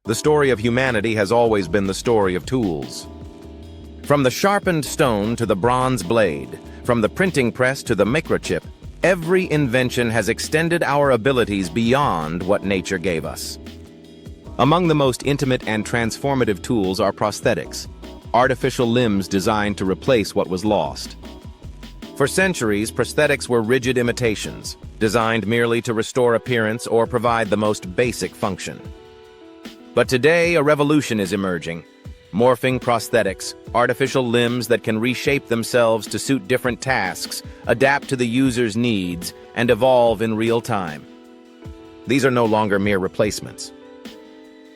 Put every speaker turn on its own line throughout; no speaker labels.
The story of humanity has always been the story of tools. From the sharpened stone to the bronze blade, from the printing press to the microchip, every invention has extended our abilities beyond what nature gave us. Among the most intimate and transformative tools are prosthetics, artificial limbs designed to replace what was lost. For centuries, prosthetics were rigid imitations, designed merely to restore appearance or provide the most basic function. But today, a revolution is emerging. Morphing prosthetics, artificial limbs that can reshape themselves to suit different tasks, adapt to the user's needs, and evolve in real time. These are no longer mere replacements.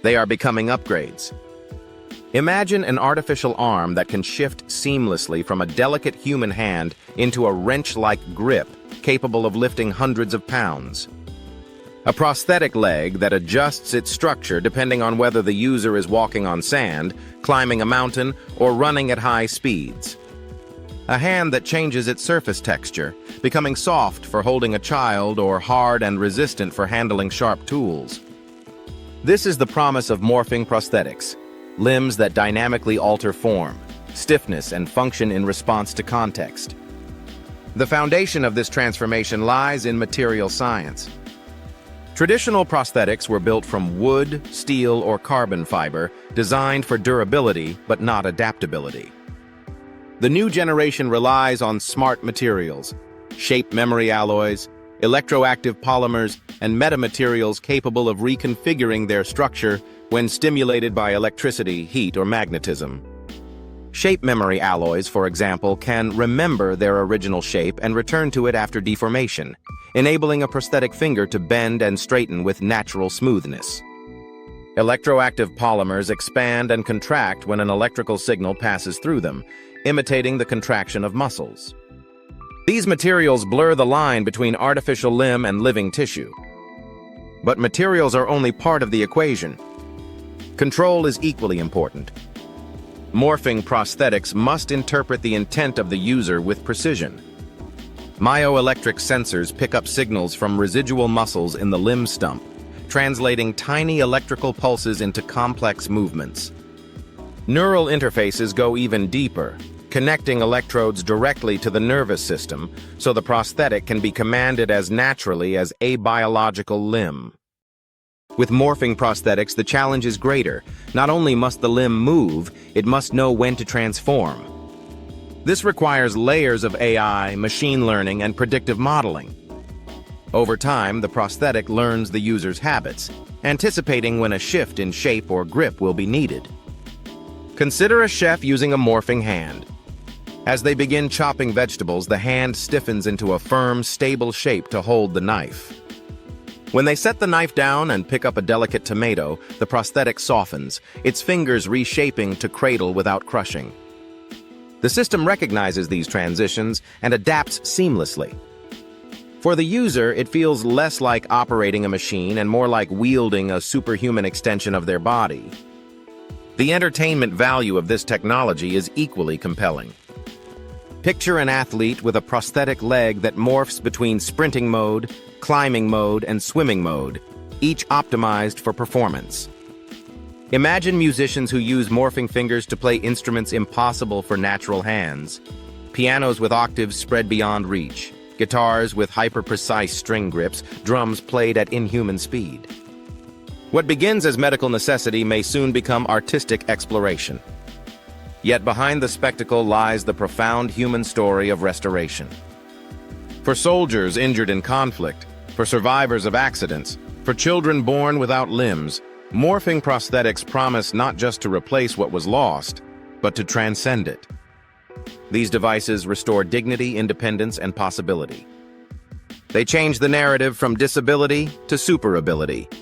They are becoming upgrades. Imagine an artificial arm that can shift seamlessly from a delicate human hand into a wrench-like grip capable of lifting hundreds of pounds. A prosthetic leg that adjusts its structure depending on whether the user is walking on sand, climbing a mountain, or running at high speeds. A hand that changes its surface texture, becoming soft for holding a child or hard and resistant for handling sharp tools. This is the promise of morphing prosthetics, limbs that dynamically alter form, stiffness, and function in response to context. The foundation of this transformation lies in material science. Traditional prosthetics were built from wood, steel, or carbon fiber, designed for durability but not adaptability. The new generation relies on smart materials, shape memory alloys, electroactive polymers, and metamaterials capable of reconfiguring their structure when stimulated by electricity, heat, or magnetism. Shape memory alloys, for example, can remember their original shape and return to it after deformation, enabling a prosthetic finger to bend and straighten with natural smoothness. Electroactive polymers expand and contract when an electrical signal passes through them, imitating the contraction of muscles. These materials blur the line between artificial limb and living tissue. But materials are only part of the equation. Control is equally important. Morphing prosthetics must interpret the intent of the user with precision. Myoelectric sensors pick up signals from residual muscles in the limb stump, translating tiny electrical pulses into complex movements. Neural interfaces go even deeper, connecting electrodes directly to the nervous system so the prosthetic can be commanded as naturally as a biological limb. With morphing prosthetics, the challenge is greater. Not only must the limb move, it must know when to transform. This requires layers of AI, machine learning, and predictive modeling. Over time, the prosthetic learns the user's habits, anticipating when a shift in shape or grip will be needed. Consider a chef using a morphing hand. As they begin chopping vegetables, the hand stiffens into a firm, stable shape to hold the knife. When they set the knife down and pick up a delicate tomato, the prosthetic softens, its fingers reshaping to cradle without crushing. The system recognizes these transitions and adapts seamlessly. For the user, it feels less like operating a machine and more like wielding a superhuman extension of their body. The entertainment value of this technology is equally compelling. Picture an athlete with a prosthetic leg that morphs between sprinting mode, climbing mode, and swimming mode, each optimized for performance. Imagine musicians who use morphing fingers to play instruments impossible for natural hands. Pianos with octaves spread beyond reach, guitars with hyper-precise string grips, drums played at inhuman speed. What begins as medical necessity may soon become artistic exploration. Yet behind the spectacle lies the profound human story of restoration. For soldiers injured in conflict, for survivors of accidents, for children born without limbs, morphing prosthetics promise not just to replace what was lost, but to transcend it. These devices restore dignity, independence, and possibility. They change the narrative from disability to superability.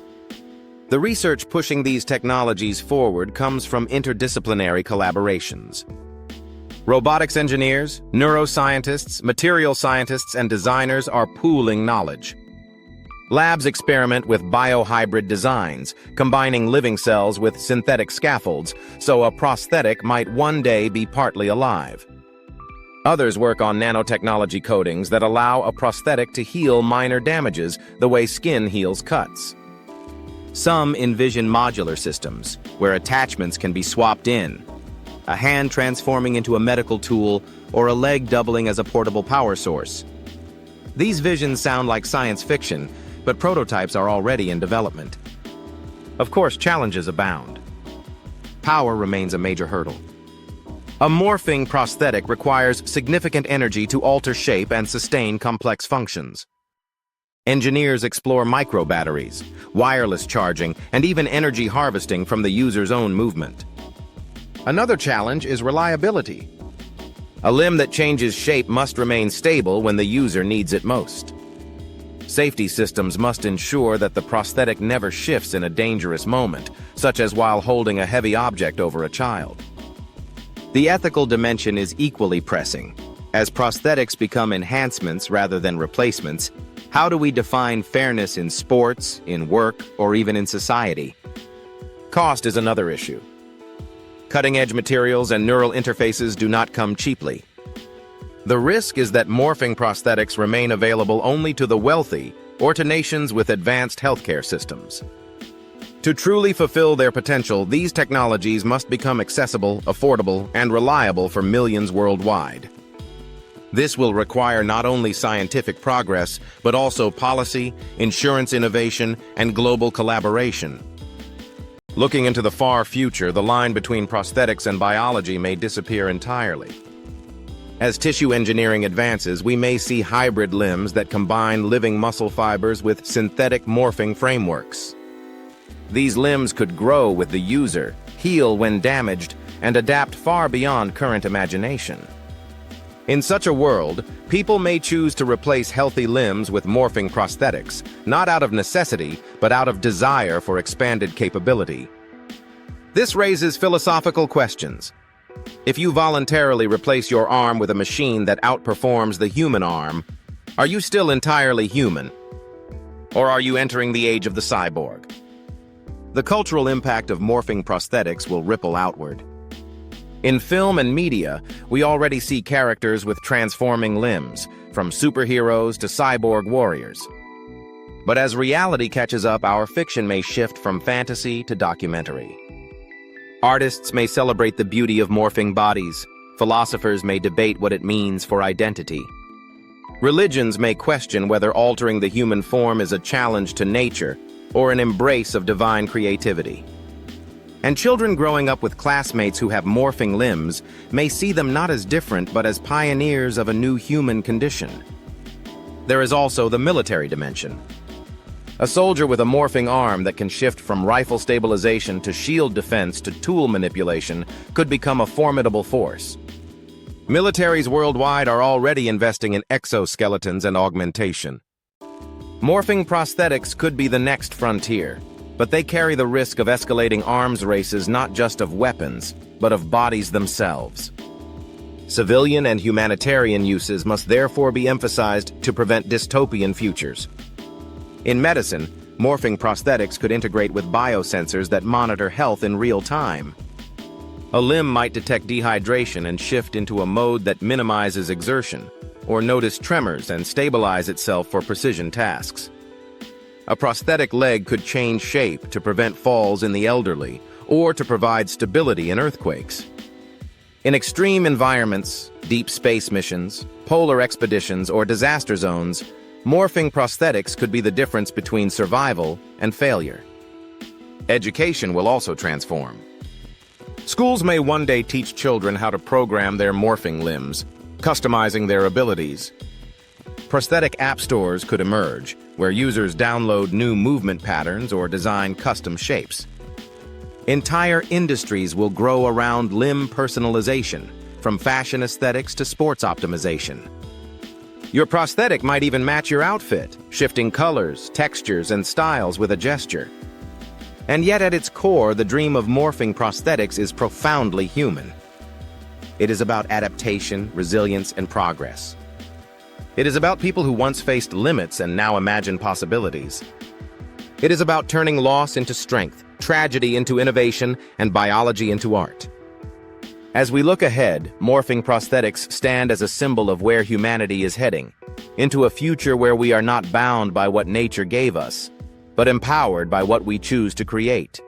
The research pushing these technologies forward comes from interdisciplinary collaborations. Robotics engineers, neuroscientists, material scientists, and designers are pooling knowledge. Labs experiment with biohybrid designs, combining living cells with synthetic scaffolds, so a prosthetic might one day be partly alive. Others work on nanotechnology coatings that allow a prosthetic to heal minor damages the way skin heals cuts. Some envision modular systems, where attachments can be swapped in, a hand transforming into a medical tool, or a leg doubling as a portable power source. These visions sound like science fiction, but prototypes are already in development. Of course, challenges abound. Power remains a major hurdle. A morphing prosthetic requires significant energy to alter shape and sustain complex functions. Engineers explore micro-batteries, wireless charging, and even energy harvesting from the user's own movement. Another challenge is reliability. A limb that changes shape must remain stable when the user needs it most. Safety systems must ensure that the prosthetic never shifts in a dangerous moment, such as while holding a heavy object over a child. The ethical dimension is equally pressing. As prosthetics become enhancements rather than replacements, how do we define fairness in sports, in work, or even in society? Cost is another issue. Cutting-edge materials and neural interfaces do not come cheaply. The risk is that morphing prosthetics remain available only to the wealthy or to nations with advanced healthcare systems. To truly fulfill their potential, these technologies must become accessible, affordable, and reliable for millions worldwide. This will require not only scientific progress, but also policy, insurance innovation, and global collaboration. Looking into the far future, the line between prosthetics and biology may disappear entirely. As tissue engineering advances, we may see hybrid limbs that combine living muscle fibers with synthetic morphing frameworks. These limbs could grow with the user, heal when damaged, and adapt far beyond current imagination. In such a world, people may choose to replace healthy limbs with morphing prosthetics, not out of necessity, but out of desire for expanded capability. This raises philosophical questions. If you voluntarily replace your arm with a machine that outperforms the human arm, are you still entirely human? Or are you entering the age of the cyborg? The cultural impact of morphing prosthetics will ripple outward. In film and media, we already see characters with transforming limbs, from superheroes to cyborg warriors. But as reality catches up, our fiction may shift from fantasy to documentary. Artists may celebrate the beauty of morphing bodies. Philosophers may debate what it means for identity. Religions may question whether altering the human form is a challenge to nature or an embrace of divine creativity. And children growing up with classmates who have morphing limbs may see them not as different but as pioneers of a new human condition. There is also the military dimension. A soldier with a morphing arm that can shift from rifle stabilization to shield defense to tool manipulation could become a formidable force. Militaries worldwide are already investing in exoskeletons and augmentation. Morphing prosthetics could be the next frontier, but they carry the risk of escalating arms races not just of weapons, but of bodies themselves. Civilian and humanitarian uses must therefore be emphasized to prevent dystopian futures. In medicine, morphing prosthetics could integrate with biosensors that monitor health in real time. A limb might detect dehydration and shift into a mode that minimizes exertion, or notice tremors and stabilize itself for precision tasks. A prosthetic leg could change shape to prevent falls in the elderly, or to provide stability in earthquakes. In extreme environments, deep space missions, polar expeditions, or disaster zones, morphing prosthetics could be the difference between survival and failure. Education will also transform. Schools may one day teach children how to program their morphing limbs, customizing their abilities. Prosthetic app stores could emerge, where users download new movement patterns or design custom shapes. Entire industries will grow around limb personalization, from fashion aesthetics to sports optimization. Your prosthetic might even match your outfit, shifting colors, textures, and styles with a gesture. And yet at its core, the dream of morphing prosthetics is profoundly human. It is about adaptation, resilience, and progress. It is about people who once faced limits and now imagine possibilities. It is about turning loss into strength, tragedy into innovation, and biology into art. As we look ahead, morphing prosthetics stand as a symbol of where humanity is heading, into a future where we are not bound by what nature gave us, but empowered by what we choose to create.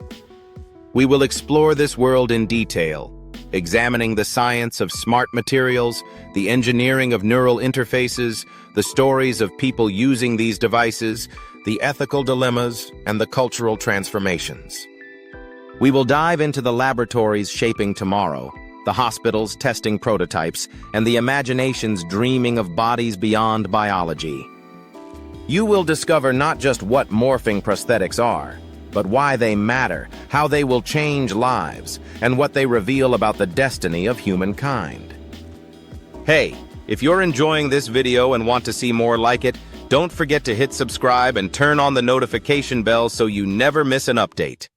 We will explore this world in detail, examining the science of smart materials, the engineering of neural interfaces, the stories of people using these devices, the ethical dilemmas, and the cultural transformations. We will dive into the laboratories shaping tomorrow, the hospitals testing prototypes, and the imaginations dreaming of bodies beyond biology. You will discover not just what morphing prosthetics are, but why they matter, how they will change lives, and what they reveal about the destiny of humankind. Hey, if you're enjoying this video and want to see more like it, don't forget to hit subscribe and turn on the notification bell so you never miss an update.